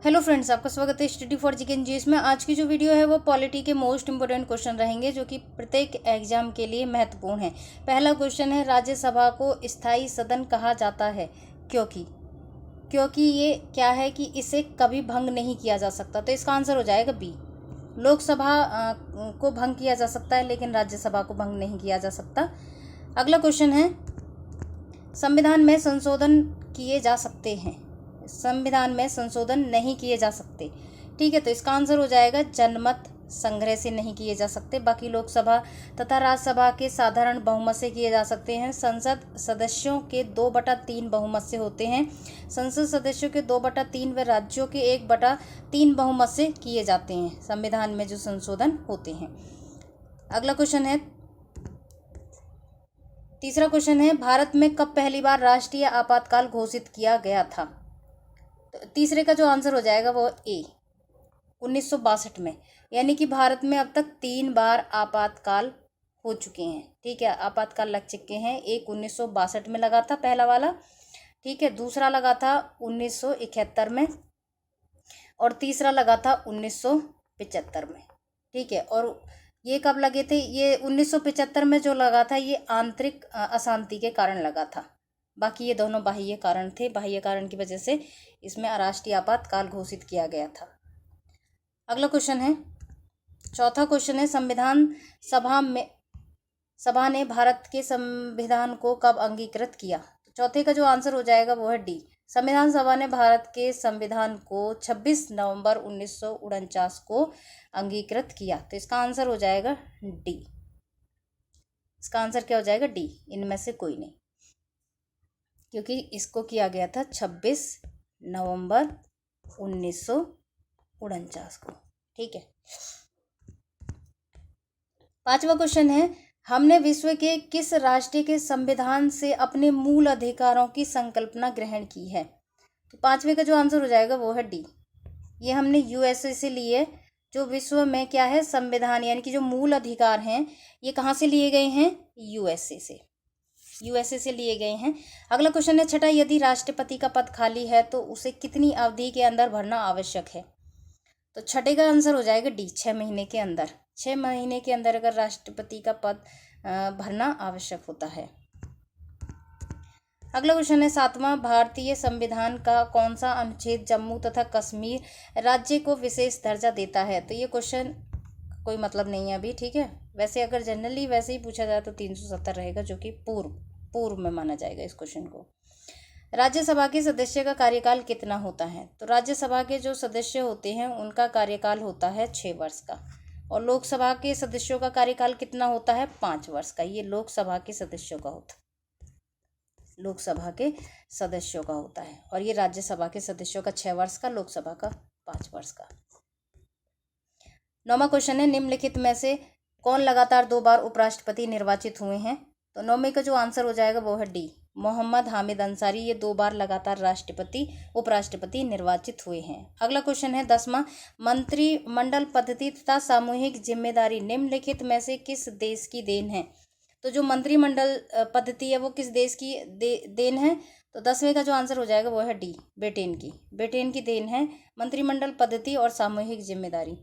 Hello friends, आपका स्वागत है स्टडी फॉर जीके जीएस में। आज की जो वीडियो है वो पॉलिटी के मोस्ट इंपोर्टेंट क्वेश्चन रहेंगे जो कि प्रत्येक एग्जाम के लिए महत्वपूर्ण है। पहला क्वेश्चन है, राज्यसभा को स्थायी सदन कहा जाता है क्योंकि ये क्या है कि इसे कभी भंग नहीं किया जा सकता। तो इसका आंसर हो जाएगा बी। लोकसभा को भंग किया जा सकता है लेकिन राज्यसभा को भंग नहीं किया जा सकता। अगला क्वेश्चन है, संविधान में संशोधन किए जा सकते हैं, संविधान में संशोधन नहीं किए जा सकते। ठीक है, तो इसका आंसर हो जाएगा जनमत संग्रह से नहीं किए जा सकते। बाकी लोकसभा तथा राज्यसभा के साधारण बहुमत से किए जा सकते हैं। संसद सदस्यों के 2/3 बहुमत से होते हैं। संसद सदस्यों के 2/3 व राज्यों के 1/3 बहुमत से किए जाते हैं संविधान में जो संशोधन होते हैं। अगला क्वेश्चन है, तीसरा क्वेश्चन है, भारत में कब पहली बार राष्ट्रीय आपातकाल घोषित किया गया था। तो तीसरे का जो आंसर हो जाएगा वो ए, 1962 में। यानी कि भारत में अब तक 3 बार आपातकाल हो चुके हैं। ठीक है, आपातकाल लग चुके हैं। एक 1962 में लगा था पहला वाला, ठीक है, दूसरा लगा था 1971 में और तीसरा लगा था 1975 में। ठीक है, और ये कब लगे थे? ये 1975 में जो लगा था ये आंतरिक अशांति के कारण लगा था। बाकी ये दोनों बाह्य कारण थे, बाह्य कारण की वजह से इसमें राष्ट्रीय आपातकाल घोषित किया गया था। अगला क्वेश्चन है, चौथा क्वेश्चन है, संविधान सभा ने भारत के संविधान को कब अंगीकृत किया। तो चौथे का जो आंसर हो जाएगा वो है डी। संविधान सभा ने भारत के संविधान को 26 नवंबर 1949 को अंगीकृत किया। तो इसका आंसर हो जाएगा डी। इसका आंसर क्या हो जाएगा? डी, इनमें से कोई नहीं, क्योंकि इसको किया गया था 26 नवंबर 1949 को। ठीक है, पांचवा क्वेश्चन है, हमने विश्व के किस राष्ट्र के संविधान से अपने मूल अधिकारों की संकल्पना ग्रहण की है। तो पांचवे का जो आंसर हो जाएगा वो है डी। ये हमने यूएसए से लिए। जो विश्व में क्या है संविधान, यानी कि जो मूल अधिकार हैं ये कहाँ से लिए गए हैं? यूएसए से लिए गए हैं। अगला क्वेश्चन है, छठा, यदि राष्ट्रपति का पद खाली है तो उसे कितनी अवधि के अंदर भरना आवश्यक है। तो छठे का आंसर हो जाएगा डी, 6 महीने के अंदर। 6 महीने के अंदर अगर राष्ट्रपति का पद भरना आवश्यक होता है। अगला क्वेश्चन है, सातवां, भारतीय संविधान का कौन सा अनुच्छेद जम्मू तथा कश्मीर राज्य को विशेष दर्जा देता है। तो ये क्वेश्चन कोई मतलब नहीं है अभी। ठीक है, वैसे अगर जनरली वैसे ही पूछा जाए तो 370 रहेगा, जो कि पूर्व में माना जाएगा इस क्वेश्चन को। राज्यसभा के सदस्य का कार्यकाल कितना होता है। तो राज्यसभा के जो सदस्य होते हैं उनका कार्यकाल होता है 6 वर्ष का, और लोकसभा के सदस्यों का कार्यकाल कितना होता है? 5 वर्ष का। ये लोकसभा के सदस्यों का होता है, और ये राज्यसभा के सदस्यों का 6 वर्ष का, लोकसभा का 5 वर्ष का। 9वां क्वेश्चन है, निम्नलिखित में से कौन लगातार 2 बार उपराष्ट्रपति निर्वाचित हुए हैं। तो 9वें का जो आंसर हो जाएगा वो है डी, मोहम्मद हामिद अंसारी। ये 2 बार लगातार उपराष्ट्रपति निर्वाचित हुए हैं। अगला क्वेश्चन है 10वां, मंत्रिमंडल पद्धति तथा सामूहिक जिम्मेदारी निम्नलिखित में से किस देश की देन है। तो जो मंत्रिमंडल पद्धति है वो किस देश की देन है। तो 10वें का जो आंसर हो जाएगा वो है डी, ब्रिटेन की देन है मंत्रिमंडल पद्धति और सामूहिक जिम्मेदारी।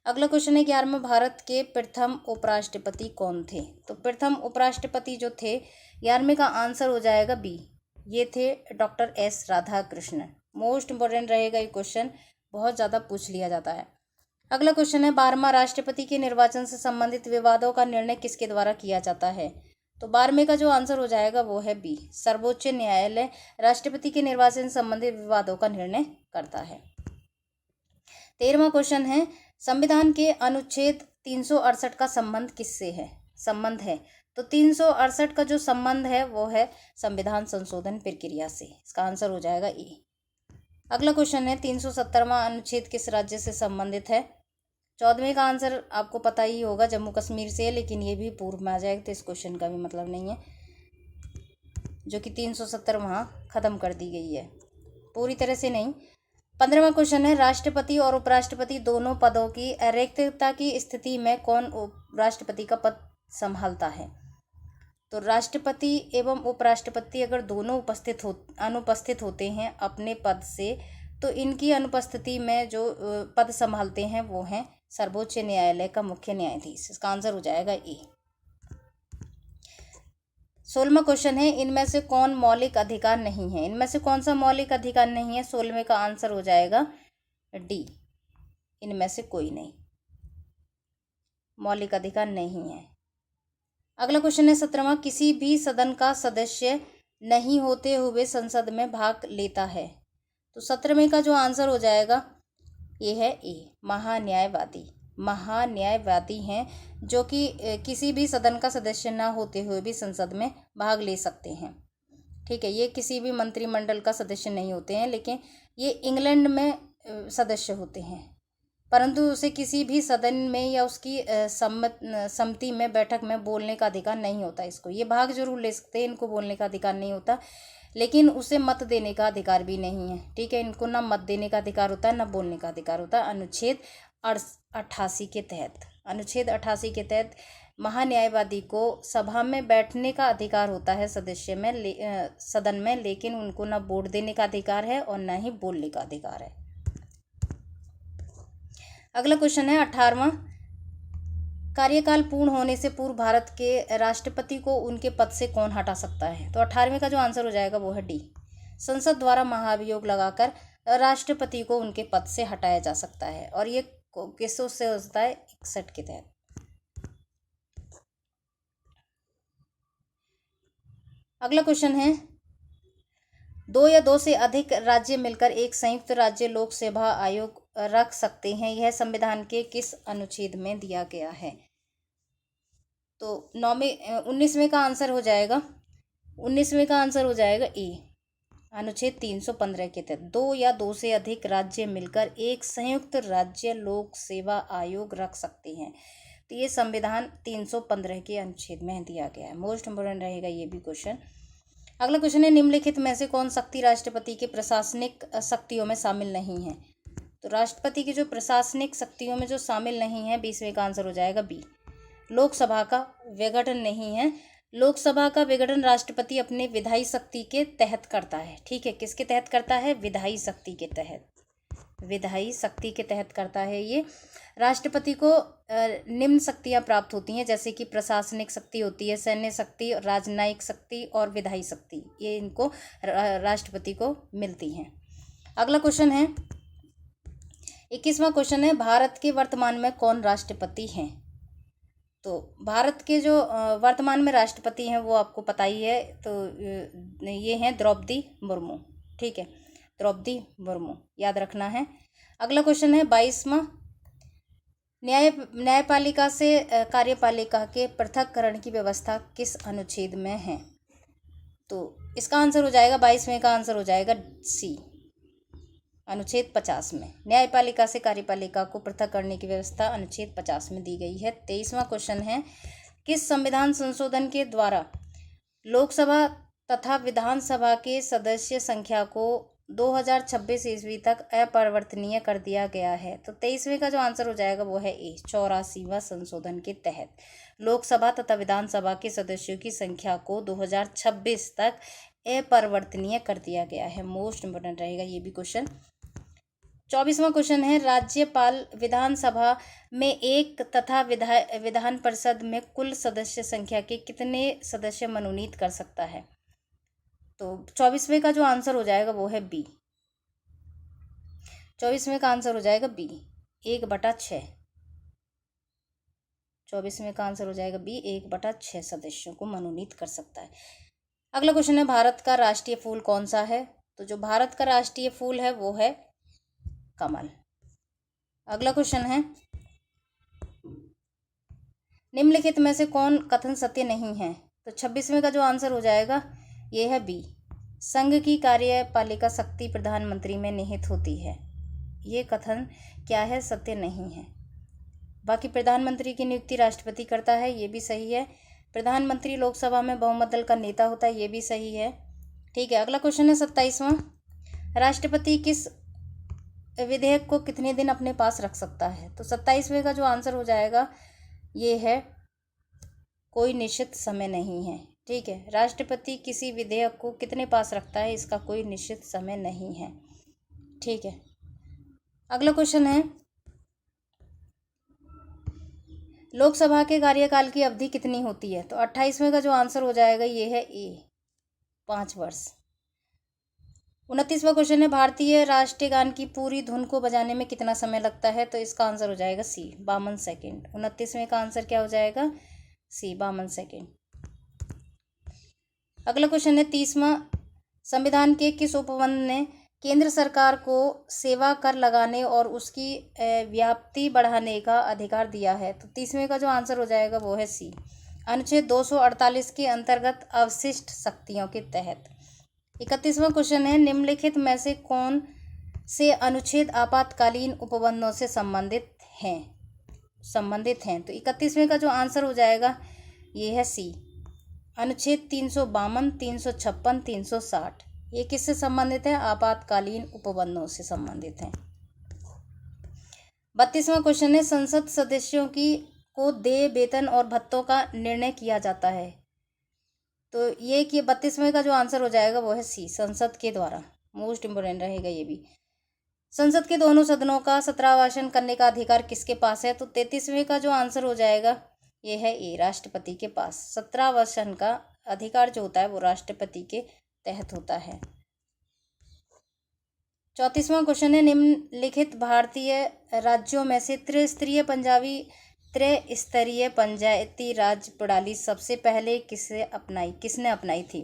अगला क्वेश्चन है 11वां, भारत के प्रथम उपराष्ट्रपति कौन थे। तो प्रथम उपराष्ट्रपति जो थे 11वें का आंसर हो जाएगा बी, ये थे doctor S Radhakrishnan. Most important रहेगा ये क्वेश्चन, बहुत ज़्यादा पूछ लिया जाता है। अगला क्वेश्चन है 12वां, राष्ट्रपति के निर्वाचन से संबंधित विवादों का निर्णय किसके द्वारा किया जाता है। तो 12वें का जो आंसर हो जाएगा वो है बी, सर्वोच्च न्यायालय राष्ट्रपति के निर्वाचन से संबंधित विवादों का निर्णय करता है। 13वां क्वेश्चन है, संविधान के अनुच्छेद 368 का संबंध किससे है? तो 368 का जो संबंध है वो है संविधान संशोधन प्रक्रिया से। इसका आंसर हो जाएगा ए। अगला क्वेश्चन है 370वां अनुच्छेद किस राज्य से संबंधित है। 14वें का आंसर आपको पता ही होगा, जम्मू कश्मीर से, लेकिन ये भी पूर्व में आ जाएगा तो इस क्वेश्चन का भी मतलब नहीं है, जो कि 370 वहाँ खत्म कर दी गई है, पूरी तरह से नहीं। 15वां क्वेश्चन है, राष्ट्रपति और उपराष्ट्रपति दोनों पदों की रिक्तता की स्थिति में कौन राष्ट्रपति का पद संभालता है। तो राष्ट्रपति एवं उपराष्ट्रपति अगर दोनों अनुपस्थित होते हैं अपने पद से तो इनकी अनुपस्थिति में जो पद संभालते हैं वो हैं सर्वोच्च न्यायालय का मुख्य न्यायाधीश। इसका आंसर हो जाएगा ए। 16वां क्वेश्चन है, इनमें से कौन मौलिक अधिकार नहीं है? इनमें से कौन सा मौलिक अधिकार नहीं है? 16वें का आंसर हो जाएगा डी, इनमें से कोई नहीं, मौलिक अधिकार नहीं है। अगला क्वेश्चन है 17वां, किसी भी सदन का सदस्य नहीं होते हुए संसद में भाग लेता है। तो 17वें का जो आंसर हो जाएगा ये है ए, महान्यायवादी। महान्यायवादी हैं जो कि किसी भी सदन का सदस्य ना होते हुए भी संसद में भाग ले सकते हैं। ठीक है, ये किसी भी मंत्रिमंडल का सदस्य नहीं होते हैं, लेकिन ये इंग्लैंड में सदस्य होते हैं, परंतु उसे किसी भी सदन में या उसकी सम्मति में बैठक में बोलने का अधिकार नहीं होता। इसको ये भाग जरूर ले सकते हैं, इनको बोलने का अधिकार नहीं होता, लेकिन उसे मत देने का अधिकार भी नहीं है। ठीक है, इनको ना मत देने का अधिकार होता है ना बोलने का अधिकार होता है। अनुच्छेद 88 के तहत, अनुच्छेद 88 के तहत महान्यायवादी को सभा में बैठने का अधिकार होता है सदस्य में सदन में, लेकिन उनको ना वोट देने का अधिकार है और ना ही बोलने का अधिकार है। अगला क्वेश्चन है 18वां, कार्यकाल पूर्ण होने से पूर्व भारत के राष्ट्रपति को उनके पद से कौन हटा सकता है? तो 18वें का जो आंसर हो जाएगा वो है डी, संसद द्वारा महाभियोग लगाकर राष्ट्रपति को उनके पद से हटाया जा सकता है, और ये किसों से होता है? 61 के तहत। अगला क्वेश्चन है, 2 या 2 से अधिक राज्य मिलकर एक संयुक्त राज्य लोक सेवा आयोग रख सकते हैं, यह संविधान के किस अनुच्छेद में दिया गया है? तो 19वें का आंसर हो जाएगा, 19वें का आंसर हो जाएगा ए, अनुच्छेद 315 के तहत 2 या 2 से अधिक राज्य मिलकर एक संयुक्त राज्य लोक सेवा आयोग रख सकते हैं। तो ये संविधान 315 के अनुच्छेद में दिया गया है। मोस्ट इम्पोर्टेंट रहेगा ये भी क्वेश्चन। अगला क्वेश्चन है, निम्नलिखित में से कौन शक्ति राष्ट्रपति के प्रशासनिक शक्तियों में शामिल नहीं है? तो राष्ट्रपति की जो प्रशासनिक शक्तियों में जो शामिल नहीं है, 20वें का आंसर हो जाएगा बी, लोकसभा का विघटन नहीं है। लोकसभा का विघटन राष्ट्रपति अपने विधायी शक्ति के तहत करता है। ठीक है, किसके तहत करता है? विधायी शक्ति के तहत, विधायी शक्ति के तहत करता है। ये राष्ट्रपति को निम्न शक्तियां प्राप्त होती हैं, जैसे कि प्रशासनिक शक्ति होती है, सैन्य शक्ति, राजनयिक शक्ति और विधायी शक्ति, ये इनको राष्ट्रपति को मिलती हैं। अगला क्वेश्चन है 21वां क्वेश्चन है, भारत के वर्तमान में कौन राष्ट्रपति हैं? तो भारत के जो वर्तमान में राष्ट्रपति हैं वो आपको पता ही है, तो ये हैं द्रौपदी मुर्मू। ठीक है, द्रौपदी मुर्मू याद रखना है। अगला क्वेश्चन है 22वां, न्यायपालिका से कार्यपालिका के पृथक्करण की व्यवस्था किस अनुच्छेद में है? तो इसका आंसर हो जाएगा 22वें का आंसर हो जाएगा सी, अनुच्छेद 50 में। न्यायपालिका से कार्यपालिका को पृथक करने की व्यवस्था अनुच्छेद 50 में दी गई है। 23वां क्वेश्चन है, किस संविधान संशोधन के द्वारा लोकसभा तथा विधानसभा के सदस्य संख्या को 2026 ईस्वी तक अपरिवर्तनीय कर दिया गया है? तो 23वें का जो आंसर हो जाएगा वो है ए, 84वां संशोधन के तहत लोकसभा तथा विधानसभा के सदस्यों की संख्या को 2026 तक अपरिवर्तनीय कर दिया गया है। मोस्ट इंपोर्टेंट रहेगा ये भी क्वेश्चन। 24वां क्वेश्चन है, राज्यपाल विधानसभा में एक तथा विधान परिषद में कुल सदस्य संख्या के कितने सदस्य मनोनीत कर सकता है? तो 24वें का जो आंसर हो जाएगा वो है बी, 24वें का आंसर हो जाएगा बी, 1/6। 24वें का आंसर हो जाएगा बी, 1/6 सदस्यों को मनोनीत कर सकता है। अगला क्वेश्चन है, भारत का राष्ट्रीय फूल कौन सा है? तो जो भारत का राष्ट्रीय फूल है वो है कमल। अगला क्वेश्चन है, निम्नलिखित में से कौन कथन सत्य नहीं है? तो 26वें का जो आंसर हो जाएगा ये है बी, संघ की कार्यपालिका शक्ति प्रधानमंत्री में निहित होती है। ये कथन क्या है? सत्य नहीं है। बाकी प्रधानमंत्री की नियुक्ति राष्ट्रपति करता है, ये भी सही है। प्रधानमंत्री लोकसभा में बहुमत दल का नेता होता है, ये भी सही है। ठीक है, अगला क्वेश्चन है 27वां, राष्ट्रपति किस विधेयक को कितने दिन अपने पास रख सकता है? तो 27वें का जो आंसर हो जाएगा ये है कोई निश्चित समय नहीं है। ठीक है, राष्ट्रपति किसी विधेयक को कितने पास रखता है, इसका कोई निश्चित समय नहीं है। ठीक है। अगला क्वेश्चन है, लोकसभा के कार्यकाल की अवधि कितनी होती है? तो 28वें का जो आंसर हो जाएगा ये है ए, 5 वर्ष। 29वां क्वेश्चन है, भारतीय राष्ट्रीय गान की पूरी धुन को बजाने में कितना समय लगता है? तो इसका आंसर हो जाएगा सी, 52 सेकेंड। 29वें का आंसर क्या हो जाएगा? सी, 52 सेकेंड। अगला क्वेश्चन है 30वां, संविधान के किस उपबंध ने केंद्र सरकार को सेवा कर लगाने और उसकी व्याप्ति बढ़ाने का अधिकार दिया है? तो 30वें का जो आंसर हो जाएगा वो है सी, अनुच्छेद 248 के अंतर्गत अवशिष्ट शक्तियों के तहत। 31वां क्वेश्चन है, निम्नलिखित में से कौन से अनुच्छेद आपातकालीन उपबंधों से संबंधित हैं? तो 31वें का जो आंसर हो जाएगा ये है सी, अनुच्छेद 352, 356, 360। ये किससे संबंधित है? आपातकालीन उपबंधों से संबंधित हैं। 32वां क्वेश्चन है, संसद सदस्यों को देय वेतन और भत्तों का निर्णय किया जाता है? तो ये कि 32वें का जो आंसर हो जाएगा वो है सी, संसद के द्वारा। मोस्ट इम्पोर्टेंट रहेगा ये भी। संसद के दोनों सदनों का सत्रावसान करने का अधिकार किसके पास है? तो 33वें का जो आंसर हो जाएगा ये है ए, राष्ट्रपति के पास। सत्रावसान का अधिकार जो होता है वो राष्ट्रपति के तहत होता है। 34वां क्वेश्चन है, निम्नलिखित भारतीय राज्यों में से त्रिस्तरीय पंचायती राज प्रणाली सबसे पहले किसने अपनाई थी?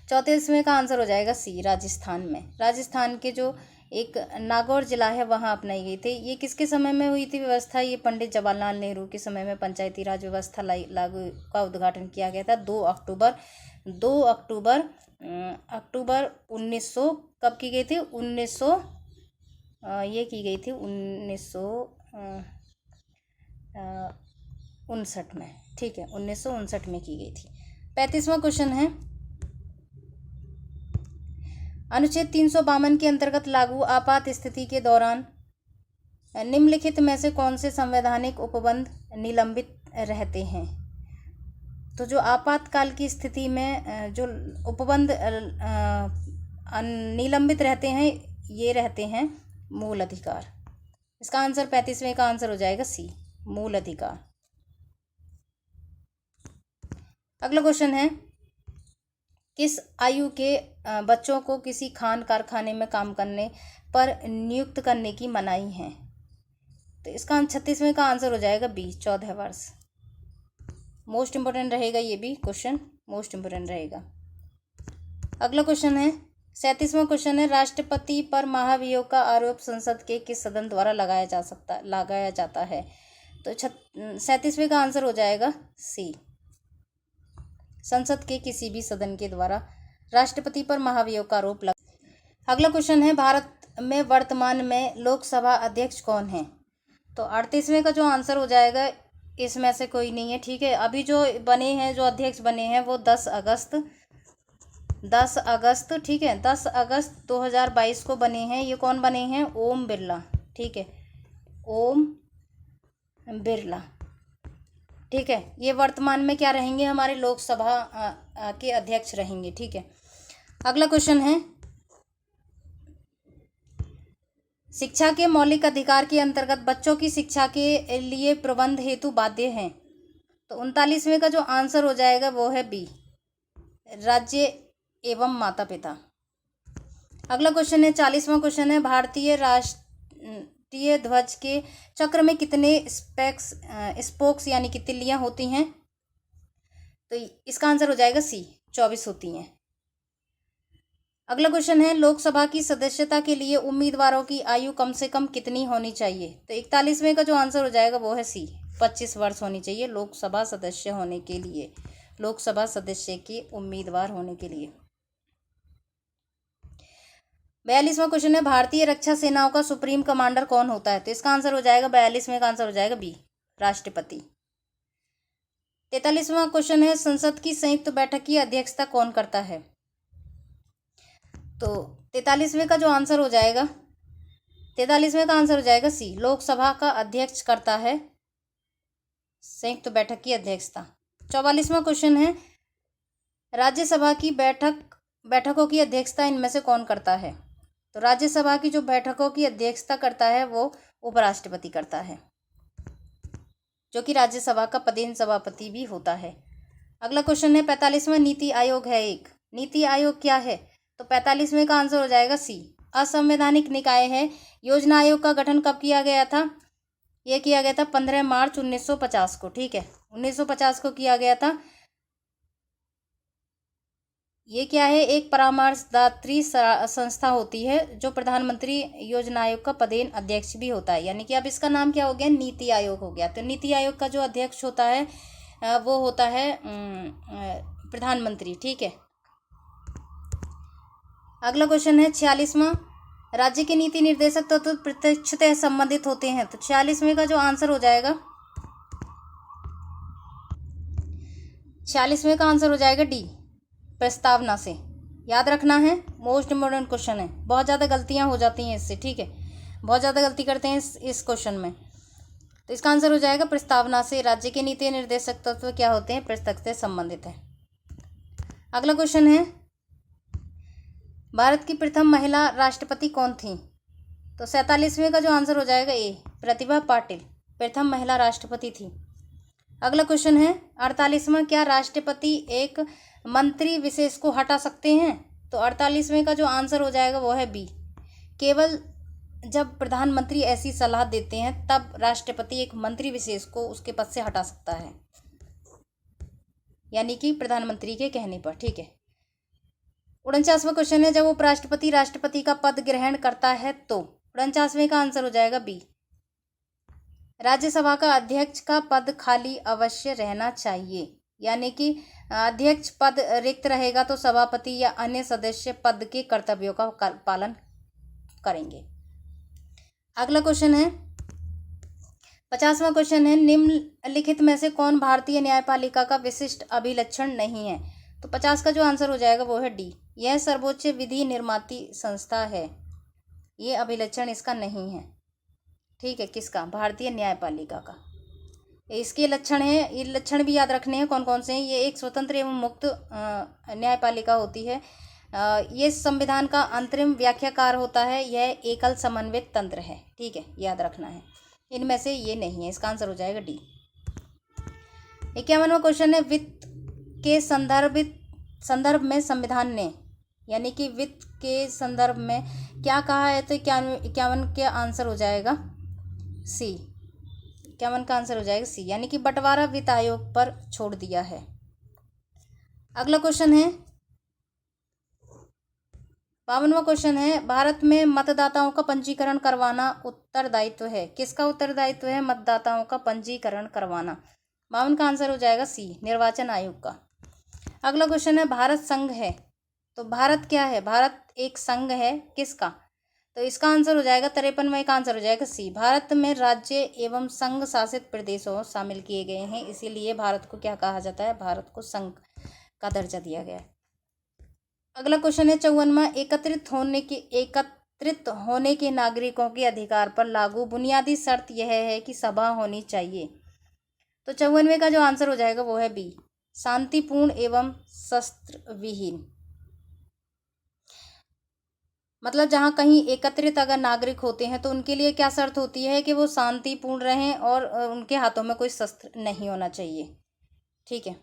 34वें का आंसर हो जाएगा सी, राजस्थान में। राजस्थान के जो एक नागौर जिला है वहाँ अपनाई गई थी। ये किसके समय में हुई थी व्यवस्था? ये पंडित जवाहरलाल नेहरू के समय में पंचायती राज व्यवस्था लागू का उद्घाटन किया गया था 2 अक्टूबर 1900 कब की गई थी? 1959 में, ठीक है, 1959 में की गई थी। 35वां क्वेश्चन है, अनुच्छेद 352 के अंतर्गत लागू आपात स्थिति के दौरान निम्नलिखित में से कौन से संवैधानिक उपबंध निलंबित रहते हैं? तो जो आपातकाल की स्थिति में जो उपबंध निलंबित रहते हैं ये रहते हैं मूल अधिकार। इसका आंसर 35वें का आंसर हो जाएगा सी, मूल अधिकार। अगला क्वेश्चन है, किस आयु के बच्चों को किसी खान कारखाने में काम करने पर नियुक्त करने की मनाही है? तो इसका 36वें का आंसर हो जाएगा बी, 14 वर्ष। मोस्ट इम्पोर्टेंट रहेगा ये भी क्वेश्चन, मोस्ट इम्पोर्टेंट रहेगा। अगला क्वेश्चन है 37वां क्वेश्चन है, राष्ट्रपति पर महाभियोग का आरोप संसद के किस सदन द्वारा लगाया जाता है? तो 37वें का आंसर हो जाएगा सी, संसद के किसी भी सदन के द्वारा राष्ट्रपति पर महाभियोग का आरोप अगला क्वेश्चन है, भारत में वर्तमान में लोकसभा अध्यक्ष कौन है? तो 38वें का जो आंसर हो जाएगा इसमें से कोई नहीं है, ठीक है। अभी जो बने हैं, जो अध्यक्ष बने हैं वो 10 अगस्त, ठीक है, 10 अगस्त 2022 को बने हैं। ये कौन बने हैं? ओम बिरला, ठीक है, ओम बिरला, ठीक है। ये वर्तमान में क्या रहेंगे? हमारे लोकसभा के अध्यक्ष रहेंगे, ठीक है। अगला क्वेश्चन है, शिक्षा के मौलिक अधिकार के अंतर्गत बच्चों की शिक्षा के लिए प्रबंध हेतु बाध्य हैं? तो 39वें का जो आंसर हो जाएगा वो है बी, राज्य एवं माता पिता। अगला क्वेश्चन है 40वां क्वेश्चन है, भारतीय राष्ट्रीय ध्वज के चक्र में कितने स्पोक्स यानी कि तिल्लियां होती हैं? तो इसका आंसर हो जाएगा सी, 24 होती हैं। अगला क्वेश्चन है, लोकसभा की सदस्यता के लिए उम्मीदवारों की आयु कम से कम कितनी होनी चाहिए? तो 41वें का जो आंसर हो जाएगा वो है सी, 25 वर्ष होनी चाहिए लोकसभा सदस्य होने के लिए, लोकसभा सदस्य के उम्मीदवार होने के लिए। 42वां क्वेश्चन है, भारतीय रक्षा सेनाओं का सुप्रीम कमांडर कौन होता है? तो इसका आंसर हो जाएगा 42वें का आंसर हो जाएगा बी, राष्ट्रपति। 43वां क्वेश्चन है, संसद की संयुक्त बैठक की अध्यक्षता कौन करता है? तो 43वें का जो आंसर हो जाएगा, 43वें का आंसर हो जाएगा सी, लोकसभा का अध्यक्ष करता है संयुक्त बैठक की अध्यक्षता। 44वां क्वेश्चन है, राज्यसभा की बैठकों की अध्यक्षता इनमें से कौन करता है? तो राज्यसभा की जो बैठकों की अध्यक्षता करता है वो उपराष्ट्रपति करता है, जो कि राज्यसभा का पदेन सभापति भी होता है। अगला क्वेश्चन है 45वां नीति आयोग है एक। नीति आयोग क्या है? तो 45वें का आंसर हो जाएगा सी, असंवैधानिक निकाय है। योजना आयोग का गठन कब किया गया था? यह किया गया था 15 मार्च 1950 को। ठीक है, 1950 को किया गया था। ये क्या है? एक परामर्शदात्री संस्था होती है जो प्रधानमंत्री योजना आयोग का पदेन अध्यक्ष भी होता है, यानी कि अब इसका नाम क्या हो गया? नीति आयोग हो गया। तो नीति आयोग का जो अध्यक्ष होता है वो होता है प्रधानमंत्री। ठीक है, अगला क्वेश्चन है 46वां। राज्य के नीति निर्देशक तत्व तो प्रत्यक्षतः संबंधित होते हैं। तो 46वें का जो आंसर हो जाएगा, 46वें का आंसर हो जाएगा डी, प्रस्तावना से। याद रखना है, मोस्ट इम्पोर्टेंट क्वेश्चन है। बहुत ज़्यादा गलतियां हो जाती हैं इससे। ठीक है, बहुत ज़्यादा गलती करते हैं इस क्वेश्चन में। तो इसका आंसर हो जाएगा प्रस्तावना से। राज्य के नीति निर्देशक तत्व क्या होते हैं? प्रत्यक्ष से संबंधित है। अगला क्वेश्चन है, भारत की प्रथम महिला राष्ट्रपति कौन थी? तो 47वें का जो आंसर हो जाएगा ए, प्रतिभा पाटिल प्रथम महिला राष्ट्रपति थी। अगला क्वेश्चन है 48वां। क्या राष्ट्रपति एक मंत्री विशेष को हटा सकते हैं? तो 48वें का जो आंसर हो जाएगा वो है बी, केवल जब प्रधानमंत्री ऐसी सलाह देते हैं तब राष्ट्रपति एक मंत्री विशेष को उसके पद से हटा सकता है, यानी कि प्रधानमंत्री के कहने पर। ठीक है, 49वां क्वेश्चन है, जब उपराष्ट्रपति राष्ट्रपति का पद ग्रहण करता है तो 49वें का आंसर हो जाएगा बी, राज्यसभा का अध्यक्ष का पद खाली अवश्य रहना चाहिए, यानी कि अध्यक्ष पद रिक्त रहेगा तो सभापति या अन्य सदस्य पद के कर्तव्यों का पालन करेंगे। अगला क्वेश्चन है 50वां क्वेश्चन है, निम्नलिखित में से कौन भारतीय न्यायपालिका का विशिष्ट अभिलक्षण नहीं है? तो 50 का जो आंसर हो जाएगा वो है डी, यह सर्वोच्च विधि निर्माती संस्था है। ये अभिलक्षण इसका नहीं है। ठीक है, किसका? भारतीय न्यायपालिका का। इसके लक्षण है, ये लक्षण भी याद रखने हैं कौन कौन से हैं। ये एक स्वतंत्र एवं मुक्त न्यायपालिका होती है। ये संविधान का अंतरिम व्याख्याकार होता है। यह एकल समन्वित तंत्र है। ठीक है, याद रखना है। इनमें से ये नहीं है, इसका आंसर हो जाएगा डी। 51वां क्वेश्चन है, वित्त के संदर्भ में संविधान ने, यानी कि वित्त के संदर्भ में क्या कहा है? तो 51 का आंसर हो जाएगा सी, 51 का आंसर हो जाएगा सी, यानी कि बंटवारा वित्त आयोग पर छोड़ दिया है। अगला क्वेश्चन है 52वां क्वेश्चन है, भारत में मतदाताओं का पंजीकरण करवाना उत्तरदायित्व है। किसका उत्तरदायित्व है? मतदाताओं का पंजीकरण करवाना। 52 का आंसर हो जाएगा सी, निर्वाचन आयोग का। अगला क्वेश्चन है, भारत संघ है। तो भारत क्या है? भारत एक संघ है। किसका? तो इसका आंसर हो जाएगा 53वां का आंसर हो जाएगा सी, भारत में राज्य एवं संघ शासित प्रदेशों शामिल किए गए हैं, इसीलिए भारत को क्या कहा जाता है? भारत को संघ का दर्जा दिया गया है। अगला क्वेश्चन है 54वां, एकत्रित होने के नागरिकों के अधिकार पर लागू बुनियादी शर्त यह है कि सभा होनी चाहिए। तो 54वें का जो आंसर हो जाएगा वो है बी, शांतिपूर्ण एवं शस्त्र विहीन। मतलब जहाँ कहीं एकत्रित अगर नागरिक होते हैं तो उनके लिए क्या शर्त होती है कि वो शांतिपूर्ण रहें और उनके हाथों में कोई शस्त्र नहीं होना चाहिए। ठीक है,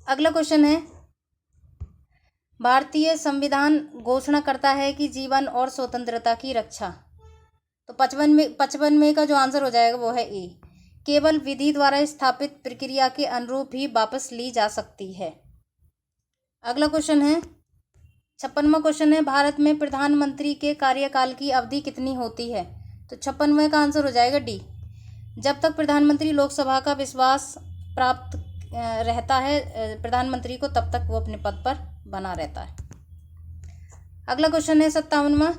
अगला क्वेश्चन है, भारतीय संविधान घोषणा करता है कि जीवन और स्वतंत्रता की रक्षा। तो 55वें का जो आंसर हो जाएगा वो है ए, केवल विधि द्वारा स्थापित प्रक्रिया के अनुरूप ही वापस ली जा सकती है। अगला क्वेश्चन है 56वां क्वेश्चन है, भारत में प्रधानमंत्री के कार्यकाल की अवधि कितनी होती है? तो 56वें का आंसर हो जाएगा डी, जब तक प्रधानमंत्री लोकसभा का विश्वास प्राप्त रहता है प्रधानमंत्री को, तब तक वो अपने पद पर बना रहता है। अगला क्वेश्चन है 57वां,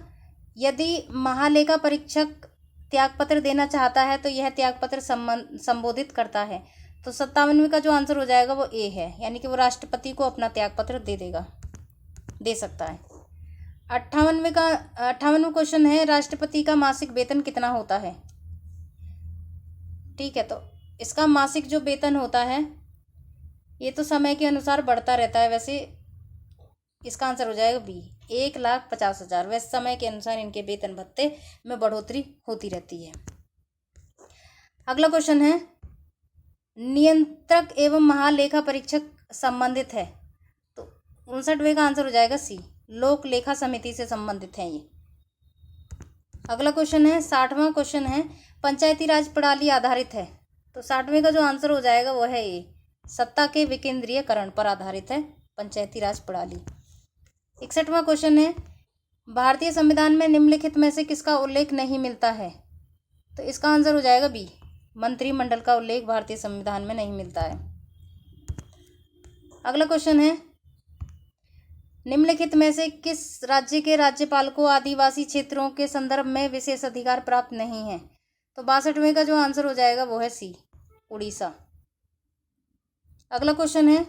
यदि महालेखा परीक्षक त्यागपत्र देना चाहता है तो यह त्यागपत्र संबोधित करता है। तो 57वें का जो आंसर हो जाएगा वो ए है, यानी कि वो राष्ट्रपति को अपना त्यागपत्र दे सकता है। 58वां क्वेश्चन है, राष्ट्रपति का मासिक वेतन कितना होता है? ठीक है, तो इसका मासिक जो वेतन होता है ये तो समय के अनुसार बढ़ता रहता है। वैसे इसका आंसर हो जाएगा बी, 1,50,000। वह समय के अनुसार इनके वेतन भत्ते में बढ़ोतरी होती रहती है। अगला क्वेश्चन है, नियंत्रक एवं महालेखा परीक्षक संबंधित है, तो 59वें का आंसर हो जाएगा सी, लोक लेखा समिति से संबंधित है ये। अगला क्वेश्चन है, 60वां क्वेश्चन है, पंचायती राज प्रणाली आधारित है, तो 60वें का जो आंसर हो जाएगा वो है ए, सत्ता के विकेंद्रीयकरण पर आधारित है पंचायती राज प्रणाली। 61वां क्वेश्चन है, भारतीय संविधान में निम्नलिखित में से किसका उल्लेख नहीं मिलता है, तो इसका आंसर हो जाएगा बी, मंत्रिमंडल का उल्लेख भारतीय संविधान में नहीं मिलता है। अगला क्वेश्चन है, निम्नलिखित में से किस राज्य के राज्यपाल को आदिवासी क्षेत्रों के संदर्भ में विशेष अधिकार प्राप्त नहीं है, तो 62वें का जो आंसर हो जाएगा वो है सी, उड़ीसा। अगला क्वेश्चन है,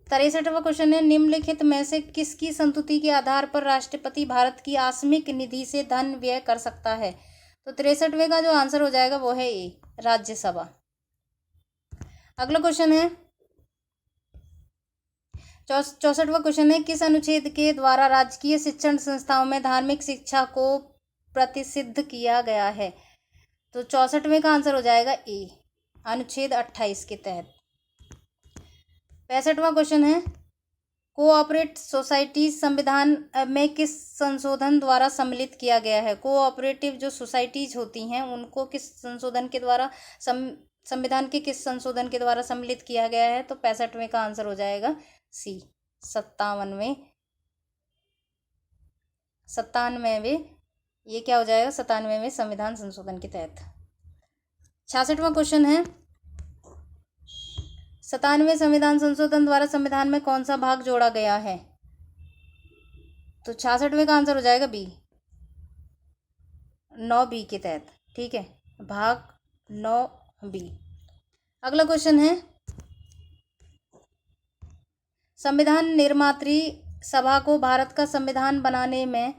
63वां क्वेश्चन है, निम्नलिखित में से किसकी संस्तुति के आधार पर राष्ट्रपति भारत की आकस्मिक निधि से धन व्यय कर सकता है, तो 63वें का जो आंसर हो जाएगा वो है ए, राज्यसभा। अगला क्वेश्चन है, 64वां क्वेश्चन है, किस अनुच्छेद के द्वारा राजकीय शिक्षण संस्थाओं में धार्मिक शिक्षा को प्रतिषिद्ध किया गया है, तो 64वें का आंसर हो जाएगा ए, अनुच्छेद 28 के तहत। 65वां क्वेश्चन है, कोऑपरेटिव सोसाइटी संविधान में किस संशोधन द्वारा सम्मिलित किया गया है, कोऑपरेटिव जो सोसाइटीज होती हैं उनको किस संशोधन के द्वारा संविधान के किस संशोधन के द्वारा सम्मिलित किया गया है, तो 65वें का आंसर हो जाएगा सी, 97वें, ये क्या हो जाएगा, 97वें संविधान संशोधन के तहत। 66वां क्वेश्चन है, 97वें संविधान संशोधन द्वारा संविधान में कौन सा भाग जोड़ा गया है, तो 66वें का आंसर हो जाएगा बी, 9B के तहत, ठीक है, भाग 9B। अगला क्वेश्चन है, संविधान निर्मात्री सभा को भारत का संविधान बनाने में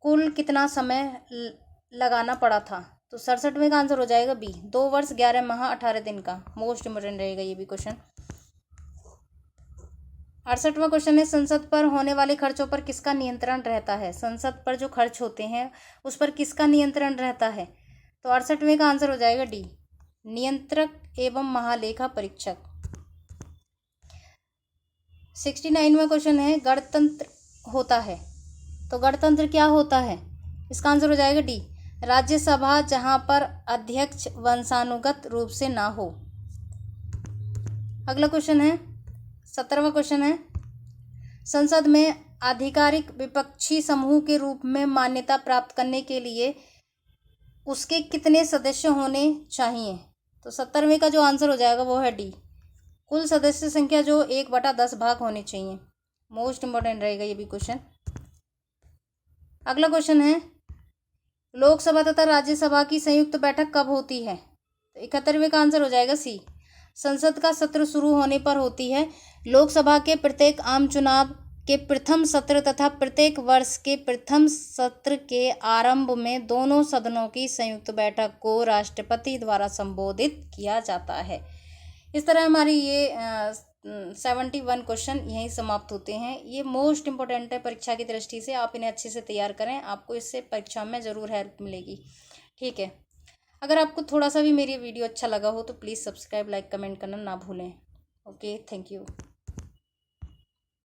कुल कितना समय लगाना पड़ा था, तो 67वें का आंसर हो जाएगा बी, 2 वर्ष 11 माह 18 दिन का। मोस्ट इम्पोर्टेंट रहेगा ये भी क्वेश्चन। 68वां क्वेश्चन है, संसद पर होने वाले खर्चों पर किसका नियंत्रण रहता है, संसद पर जो खर्च होते हैं उस पर किसका नियंत्रण रहता है, तो 68वें का आंसर हो जाएगा डी, नियंत्रक एवं महालेखा परीक्षक। 69वां क्वेश्चन है, गणतंत्र होता है, तो गणतंत्र क्या होता है, इसका आंसर हो जाएगा डी, राज्यसभा जहां पर अध्यक्ष वंशानुगत रूप से ना हो। अगला क्वेश्चन है, 17वां क्वेश्चन है, संसद में आधिकारिक विपक्षी समूह के रूप में मान्यता प्राप्त करने के लिए उसके कितने सदस्य होने चाहिए, तो 70वें का जो आंसर हो जाएगा वो है डी, कुल सदस्य संख्या जो 1/10 भाग होने चाहिए। मोस्ट इंपॉर्टेंट रहेगा ये भी क्वेश्चन। अगला क्वेश्चन है, लोकसभा तथा राज्यसभा की संयुक्त बैठक कब होती है, तो 71वें का आंसर हो जाएगा सी, संसद का सत्र शुरू होने पर होती है। लोकसभा के प्रत्येक आम चुनाव के प्रथम सत्र तथा प्रत्येक वर्ष के प्रथम सत्र के आरंभ में दोनों सदनों की संयुक्त बैठक को राष्ट्रपति द्वारा संबोधित किया जाता है। इस तरह हमारी ये 71 क्वेश्चन यहीं समाप्त होते हैं। ये मोस्ट इंपॉर्टेंट है परीक्षा की दृष्टि से, आप इन्हें अच्छे से तैयार करें, आपको इससे परीक्षा में ज़रूर हेल्प मिलेगी, ठीक है। अगर आपको थोड़ा सा भी मेरी वीडियो अच्छा लगा हो तो प्लीज़ सब्सक्राइब, लाइक, कमेंट करना ना भूलें। Okay, thank you.